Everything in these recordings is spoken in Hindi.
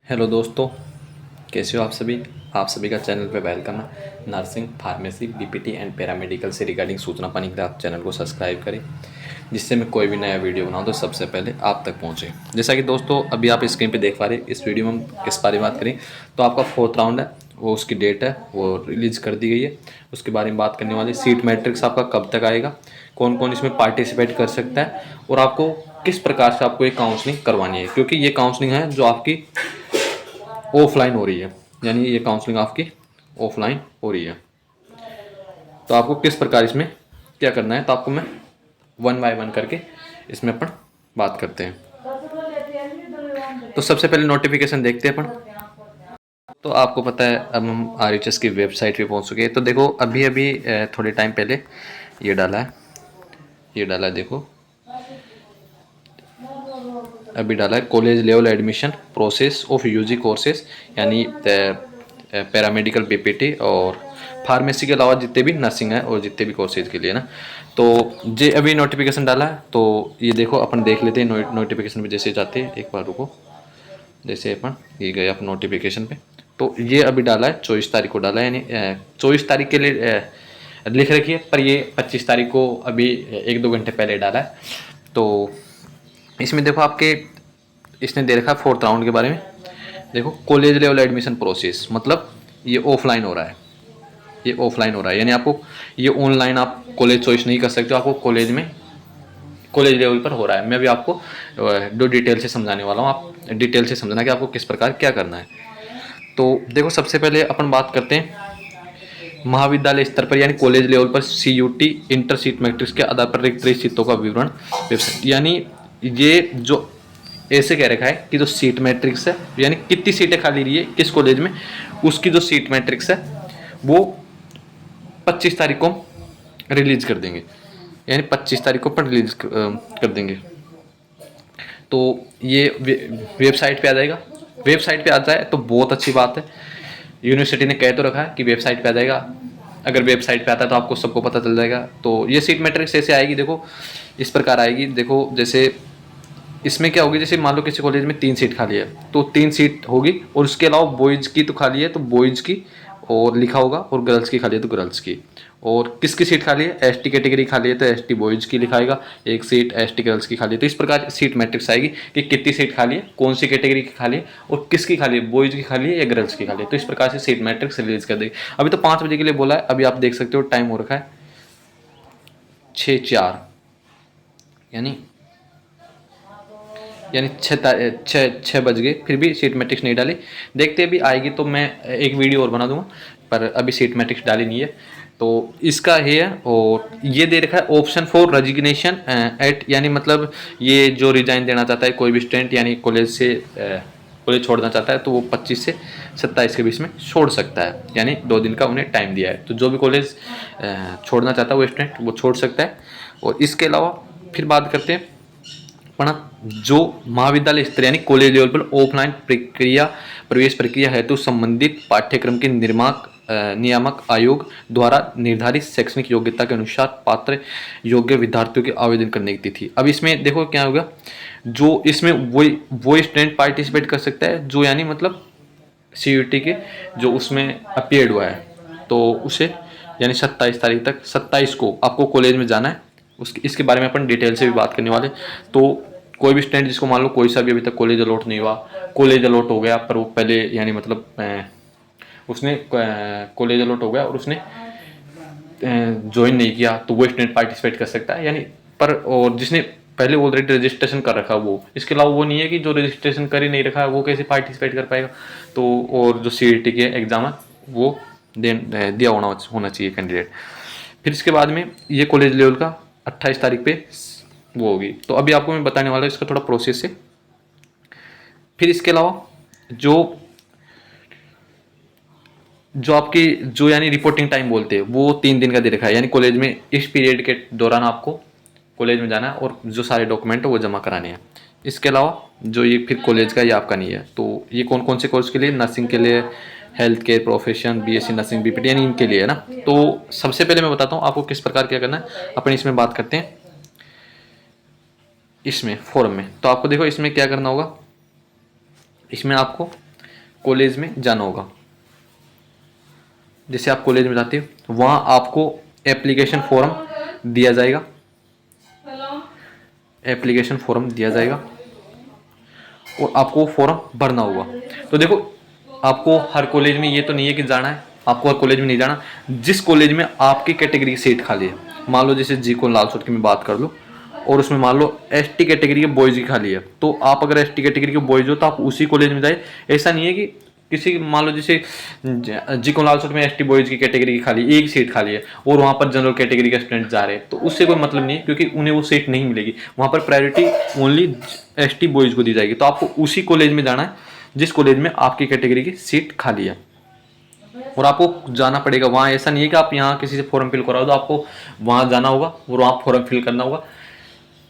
हेलो दोस्तों, कैसे हो आप सभी का चैनल पे वेलकम है। Nursing, pharmacy, BPT and paramedical से रिगार्डिंग सूचना पाने के लिए आप चैनल को सब्सक्राइब करें, जिससे मैं कोई भी नया वीडियो बनाऊं तो सबसे पहले आप तक पहुंचे। जैसा कि दोस्तों अभी आप स्क्रीन पे देख पा रहे हैं, इस वीडियो में हम किस बारे में बात करें तो आपका 4th राउंड है, वो उसकी डेट है वो रिलीज़ कर दी गई है। उसके बारे में बात करने वाले, सीट मैट्रिक्स आपका कब तक आएगा, कौन कौन इसमें पार्टिसिपेट कर सकता है और आपको किस प्रकार से आपको ये काउंसलिंग करवानी है, क्योंकि ये काउंसलिंग है जो आपकी ऑफलाइन हो रही है, यानी ये काउंसलिंग आपकी ऑफलाइन हो रही है। तो आपको किस प्रकार इसमें क्या करना है, तो आपको मैं वन बाय वन करके इसमें अपन बात करते हैं। तो सबसे पहले नोटिफिकेशन देखते हैं अपन। तो आपको पता है अब हम आरएचएस की वेबसाइट पे पहुंच चुके हैं। तो देखो अभी अभी थोड़े टाइम पहले ये डाला है, देखो अभी डाला है college level admission process of UG courses, यानी पैरामेडिकल, बीपीटी और फार्मेसी के अलावा जितने भी नर्सिंग है और जितने भी कोर्सेज के लिए ना। तो ये अभी नोटिफिकेशन डाला है, तो ये देखो अपन देख लेते हैं नोटिफिकेशन पे जैसे जाते हैं। एक बार रुको, जैसे अपन ये गए अपन नोटिफिकेशन पे, तो ये अभी डाला है 24 तारीख को डाला है, यानी 24 तारीख के लिए लिख रखी है, पर ये 25 तारीख को अभी 1-2 घंटे पहले डाला है। तो इसमें देखो आपके इसने दे रखा है 4th राउंड के बारे में। देखो कॉलेज लेवल एडमिशन प्रोसेस, मतलब ये ऑफलाइन हो रहा है, ये ऑफलाइन हो रहा है, यानी आपको ये ऑनलाइन आप कॉलेज चॉइस नहीं कर सकते हो, आपको कॉलेज में कॉलेज लेवल पर हो रहा है। मैं भी आपको दो डिटेल से समझाने वाला हूँ, आप डिटेल से समझना कि आपको किस प्रकार क्या करना है। तो देखो सबसे पहले अपन बात करते हैं महाविद्यालय स्तर पर, यानी कॉलेज लेवल पर सीयूटी इंटर सीट मैट्रिक्स के आधार पर रिक्त सीटों का विवरण वेबसाइट, यानी ये जो ऐसे कह रखा है कि जो सीट मैट्रिक्स है, यानी कितनी सीटें खाली रही है किस कॉलेज में, उसकी जो सीट मैट्रिक्स है वो 25 तारीख को रिलीज कर देंगे, यानी 25 तारीख को अपन रिलीज कर देंगे। तो ये वेबसाइट पे आ जाएगा। वेबसाइट पे आ जाए तो बहुत अच्छी बात है, यूनिवर्सिटी ने कह तो रखा है कि वेबसाइट पे आ जाएगा। अगर वेबसाइट पे आता है तो आपको सबको पता चल जाएगा। तो ये सीट मैट्रिक्स ऐसे आएगी, देखो इस प्रकार आएगी। देखो जैसे इसमें क्या होगी, जैसे मान लो किसी कॉलेज में 3 सीट खाली है तो 3 सीट होगी, और उसके अलावा बॉयज़ की तो खाली है तो बॉयज़ की और लिखा होगा, और गर्ल्स की खाली है तो गर्ल्स की। और किसकी सीट खाली है, एसटी कैटेगरी खाली है तो एसटी बॉयज़ की लिखाएगा, एक सीट एसटी गर्ल्स की खाली है। तो इस प्रकार सीट मैट्रिक्स आएगी कि कितनी सीट खाली है, कौन सी कैटेगरी की खाली है और किसकी खाली है, बॉयज़ की खाली है या गर्ल्स की खाली है। तो इस प्रकार से सीट मैट्रिक्स रिलीज कर देगी। अभी तो 5 बजे के लिए बोला है, अभी आप देख सकते हो टाइम हो रखा है 6:04, यानी 6 बज गए, फिर भी सीट मैट्रिक्स नहीं डाली। देखते अभी आएगी तो मैं एक वीडियो और बना दूंगा, पर अभी सीट मैट्रिक्स डाली नहीं है। तो इसका है, और ये दे रखा है ऑप्शन फॉर रेजिग्नेशन एट, यानी मतलब ये जो रिजाइन देना चाहता है कोई भी स्टूडेंट, यानी कॉलेज से कॉलेज छोड़ना चाहता है तो वो 25 से 27 के बीच में छोड़ सकता है, यानी 2 दिन का उन्हें टाइम दिया है। तो जो भी कॉलेज छोड़ना चाहता है वो स्टूडेंट वो छोड़ सकता है। और इसके अलावा फिर बात करते हैं पण जो महाविद्यालय स्तर यानी कॉलेज लेवल पर ऑफलाइन प्रक्रिया प्रवेश प्रक्रिया हेतु संबंधित पाठ्यक्रम के नियामक आयोग द्वारा निर्धारित शैक्षणिक योग्यता के अनुसार पात्र योग्य विद्यार्थियों के आवेदन करने की तिथि। अब इसमें देखो क्या होगा, जो इसमें वो स्टूडेंट पार्टिसिपेट कर सकता है जो यानी मतलब सीयूटी के जो उसमें अपीयर्ड हुआ है, तो उसे यानी 27 तारीख तक, 27 को आपको कॉलेज में जाना है। उसके इसके बारे में अपन डिटेल से भी बात करने वाले। तो कोई भी स्टूडेंट जिसको मान लो कोई सा भी अभी तक कॉलेज अलॉट नहीं हुआ, कॉलेज अलॉट हो गया पर वो पहले यानी मतलब उसने कॉलेज अलॉट हो गया और उसने ज्वाइन नहीं किया, तो वो स्टूडेंट पार्टिसिपेट कर सकता है, यानी पर और जिसने पहले ऑलरेडी रजिस्ट्रेशन कर रखा वो, इसके अलावा वो नहीं है कि जो रजिस्ट्रेशन कर ही नहीं रखा है वो कैसे पार्टिसिपेट कर पाएगा। तो और जो सीईटी के एग्जाम है वो दिया होना चाहिए कैंडिडेट। फिर इसके बाद में ये कॉलेज लेवल का 28 तारीख पे वो होगी। तो अभी आपको मैं बताने वाला हूँ इसका थोड़ा प्रोसेस है। फिर इसके अलावा जो आपकी जो यानी रिपोर्टिंग टाइम बोलते हैं वो 3 दिन का दे रखा है, यानी कॉलेज में इस पीरियड के दौरान आपको कॉलेज में जाना है और जो सारे डॉक्यूमेंट है वो जमा कराने हैं। इसके अलावा जो ये फिर कॉलेज का ये आपका नहीं है। तो ये कौन कौन से कोर्स के लिए, नर्सिंग के लिए, health care profession, BSc nursing, BPT, यानी इनके लिए है ना। तो सबसे पहले मैं बताता हूँ आपको किस प्रकार क्या करना है। अपन इसमें बात करते हैं इसमें फॉर्म में। तो आपको देखो इसमें क्या करना होगा, इसमें आपको कॉलेज में जाना होगा। जैसे आप कॉलेज में जाते हो वहाँ आपको एप्लीकेशन फॉर्म दिया जाएगा, एप्लीकेशन फॉर्म दिया जाएगा और आपको फॉर्म भरना होगा। तो देखो आपको हर कॉलेज में ये तो नहीं है कि जाना है, आपको हर कॉलेज में नहीं जाना। जिस कॉलेज में आपकी कैटेगरी की सीट खाली है, मान लो जैसे जी को लालसोट की मैं बात कर लूँ और उसमें मान लो एसटी कैटेगरी के बॉयज़ की खाली है, तो आप अगर एसटी कैटेगरी के बॉयज़ हो तो आप उसी कॉलेज में जाए। ऐसा नहीं है कि किसी मान लो जैसे जी को लालसोट में एसटी बॉयज़ की कैटेगरी की खाली एक सीट खाली है और वहाँ पर जनरल कैटेगरी के स्टूडेंट जा रहे हैं, तो उससे कोई मतलब नहीं है क्योंकि उन्हें वो सीट नहीं मिलेगी। वहाँ पर प्रायोरिटी ओनली एसटी बॉयज़ को दी जाएगी। तो आपको उसी कॉलेज में जाना है जिस कॉलेज में आपकी कैटेगरी की सीट खाली है और आपको जाना पड़ेगा वहाँ। ऐसा नहीं है कि आप यहाँ किसी से फॉर्म फिल कराओ, तो आपको वहाँ जाना होगा और वहाँ फॉर्म फिल करना होगा,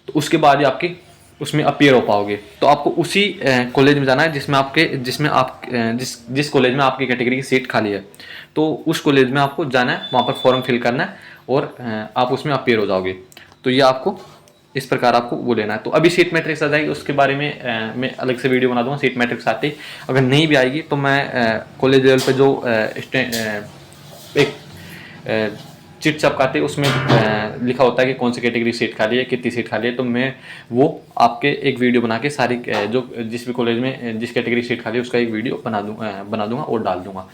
तो उसके बाद ही आपकी उसमें अपीयर हो पाओगे। तो आपको उसी कॉलेज में जाना है जिसमें आप जिस कॉलेज में आपकी कैटेगरी की सीट खाली है, तो उस कॉलेज में आपको जाना है, वहाँ पर फॉर्म फिल करना है और आप उसमें अपीयर हो जाओगे। तो ये आपको इस प्रकार आपको वो लेना है। तो अभी सीट मैट्रिक्स आ जाएगी, उसके बारे में मैं अलग से वीडियो बना दूंगा। सीट मैट्रिक्स आते ही अगर नहीं भी आएगी तो मैं कॉलेज लेवल पे जो एक चिट चपकाते उसमें लिखा होता है कि कौन सी कैटेगरी सीट खाली है, कितनी सीट खाली है, तो मैं वो आपके एक वीडियो बना के सारी जो जिस भी कॉलेज में जिस कैटेगरी सीट खाली है उसका एक वीडियो बना दूंगा और डाल दूंगा।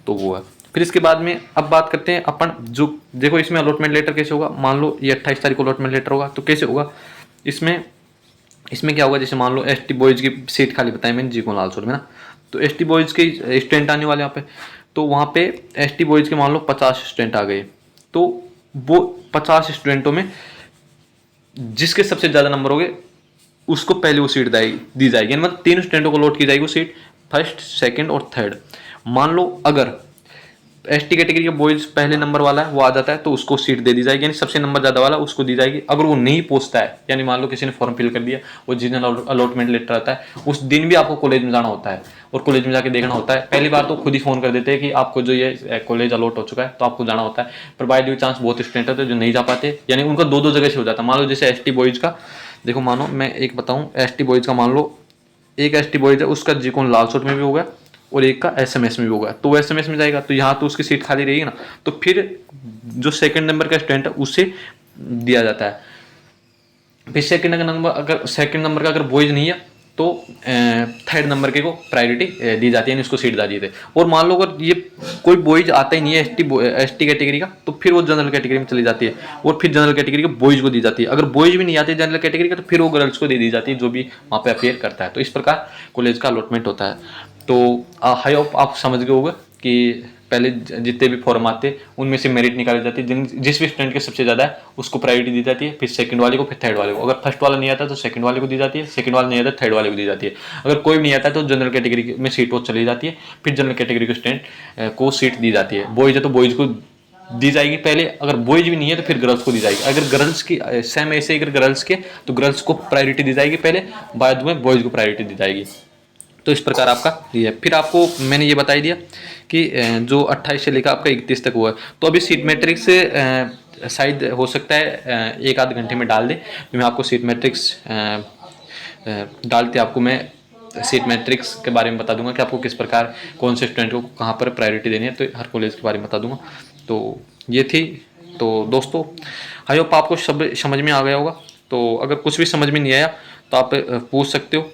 तो वो है। फिर इसके बाद में अब बात करते हैं अपन जो देखो इसमें अलॉटमेंट लेटर कैसे होगा। मान लो ये 28 तारीख को अलॉटमेंट लेटर होगा, तो कैसे होगा इसमें क्या होगा। जैसे मान लो एसटी बॉयज़ की सीट खाली बताई मैंने जी को लालसोट में ना, तो एसटी बॉयज़ के स्टूडेंट आने वाले यहाँ पे, तो वहाँ पे एसटी बॉयज़ के मान लो 50 स्टूडेंट आ गए, तो वो 50 स्टूडेंटों में जिसके सबसे ज़्यादा नंबर हो गए उसको पहले वो सीट दी जाएगी। मतलब 3 स्टूडेंटों को अलॉट की जाएगी वो सीट, फर्स्ट सेकंड और थर्ड। मान लो अगर एसटी कैटेगरी का बॉयज पहले नंबर वाला है वो आ जाता है तो उसको सीट दे दी जाएगी, यानी सबसे नंबर ज्यादा वाला उसको दी जाएगी। अगर वो नहीं पहुंचता है, यानी मान लो किसी ने फॉर्म फिल कर दिया, वो जिस दिन अलॉटमेंट लेटर आता है उस दिन भी आपको कॉलेज में जाना होता है और कॉलेज में जाके देखना होता है। पहली बार तो खुद ही फोन कर देते हैं कि आपको जो ये कॉलेज अलॉट हो चुका है, तो आपको जाना होता है। पर बाय ड्यू चांस बहुत स्टूडेंट होते हैं जो नहीं जा पाते, यानी उनका दो जगह से हो जाता है। मान लो जैसे एसटी बॉयज का देखो, मानो मैं एक बताऊं, एसटी बॉयज का मान लो एक एसटी बॉयज है उसका जीकोन लालसोट में भी होगा और एक का एसएमएस में भी होगा, तो वो एसएमएस में जाएगा तो यहाँ तो उसकी सीट खाली रहेगी ना, तो फिर जो सेकंड नंबर का स्टूडेंट है उसे दिया जाता है। फिर सेकंड नंबर का अगर बॉयज नहीं है तो थर्ड नंबर के को प्रायोरिटी दी जाती है, यानी उसको सीट दी जाती है। और मान लो अगर ये कोई बॉयज आता ही नहीं है एसटी कैटेगरी का, तो फिर वो जनरल कैटेगरी में चली जाती है और फिर जनरल कैटेगरी के बॉयज को दी जाती है। अगर बॉयज भी नहीं आते जनरल कैटेगरी का तो फिर वो गर्ल्स को दे दी जाती है जो भी वहाँ पे अपेयर करता है। तो इस प्रकार कॉलेज का अलॉटमेंट होता है। तो आई होप आप समझ गए होंगे कि पहले जितने भी फॉर्म आते हैं उनमें से मेरिट निकाली जाती है, जिस भी स्टूडेंट के सबसे ज़्यादा है उसको प्रायोरिटी दी जाती है, फिर सेकंड वाले को, फिर थर्ड वाले को। अगर फर्स्ट वाला नहीं आता तो सेकंड वाले को दी जाती है, सेकंड वाला नहीं आता थर्ड वाले को दी जाती है। अगर कोई भी नहीं आता तो जनरल कैटेगरी में सीट वो चली जाती है, फिर जनरल कैटेगरी के स्टूडेंट को सीट दी जाती है। बॉयज है तो बॉयज को दी जाएगी पहले, अगर बॉयज भी नहीं है तो फिर गर्ल्स को दी जाएगी। अगर गर्ल्स की सेम ऐसे अगर गर्ल्स के तो गर्ल्स को प्रायोरिटी दी जाएगी पहले, बाद में बॉयज को प्रायोरिटी दी जाएगी। तो इस प्रकार आपका ये है। फिर आपको मैंने ये बता ही दिया कि जो 28 से लेकर आपका 31 तक हुआ है, तो अभी सीट मैट्रिक्स शायद हो सकता है एक आध घंटे में डाल दे, तो मैं आपको सीट मैट्रिक्स डालते आपको मैं सीट मैट्रिक्स के बारे में बता दूंगा कि आपको किस प्रकार कौन से स्टूडेंट को कहाँ पर प्रायोरिटी देनी है, तो हर कॉलेज के बारे में बता दूंगा। तो ये थी। तो दोस्तों आई होप आपको सब समझ में आ गया होगा। तो अगर कुछ भी समझ में नहीं आया तो आप पूछ सकते हो।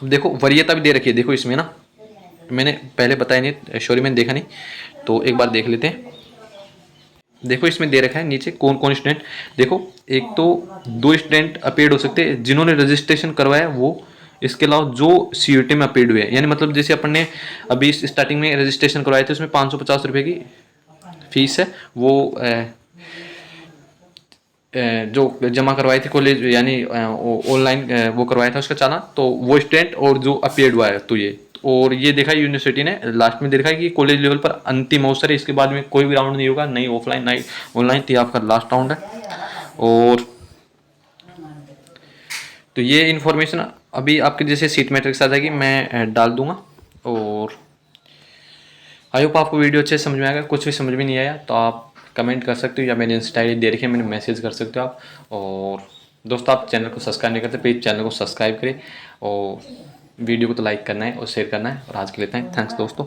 अब देखो वरीयता भी दे रखी है, देखो इसमें ना मैंने पहले बताया नहीं, सॉरी मैंने देखा नहीं, तो एक बार देख लेते हैं। देखो इसमें दे रखा है नीचे कौन कौन स्टूडेंट। देखो एक तो 2 स्टूडेंट अपेयर्ड हो सकते हैं जिन्होंने रजिस्ट्रेशन करवाया वो, इसके अलावा जो सीयूटी में अपेयर्ड हुए, यानी मतलब जैसे अपन ने अभी स्टार्टिंग में रजिस्ट्रेशन करवाए थे उसमें 550 रुपये की फीस है, वो जो जमा करवाई थी कॉलेज, यानी ऑनलाइन वो करवाया था उसका चालान, तो वो स्टूडेंट और जो अपेयर्ड हुआ है तो ये, और ये देखा यूनिवर्सिटी ने लास्ट में देखा है कि कॉलेज लेवल पर अंतिम अवसर है, इसके बाद में कोई भी राउंड नहीं होगा, नहीं ऑफलाइन नहीं ऑनलाइन, तो आपका लास्ट राउंड है। और तो ये इन्फॉर्मेशन अभी आपके जैसे सीट मैट्रिक्स आ जाएगी मैं डाल दूंगा। और आई होप आपको वीडियो अच्छे से समझ में आएगा। कुछ भी समझ में नहीं आया तो आप कमेंट कर सकते हो या मेरी इंस्टा आईडी दे रखी है, मैंने मैसेज कर सकते हो आप। और दोस्तों आप चैनल को सब्सक्राइब नहीं करते, प्लीज़ चैनल को सब्सक्राइब करें और वीडियो को तो लाइक करना है और शेयर करना है। और आज के लिए थैंक्स दोस्तों।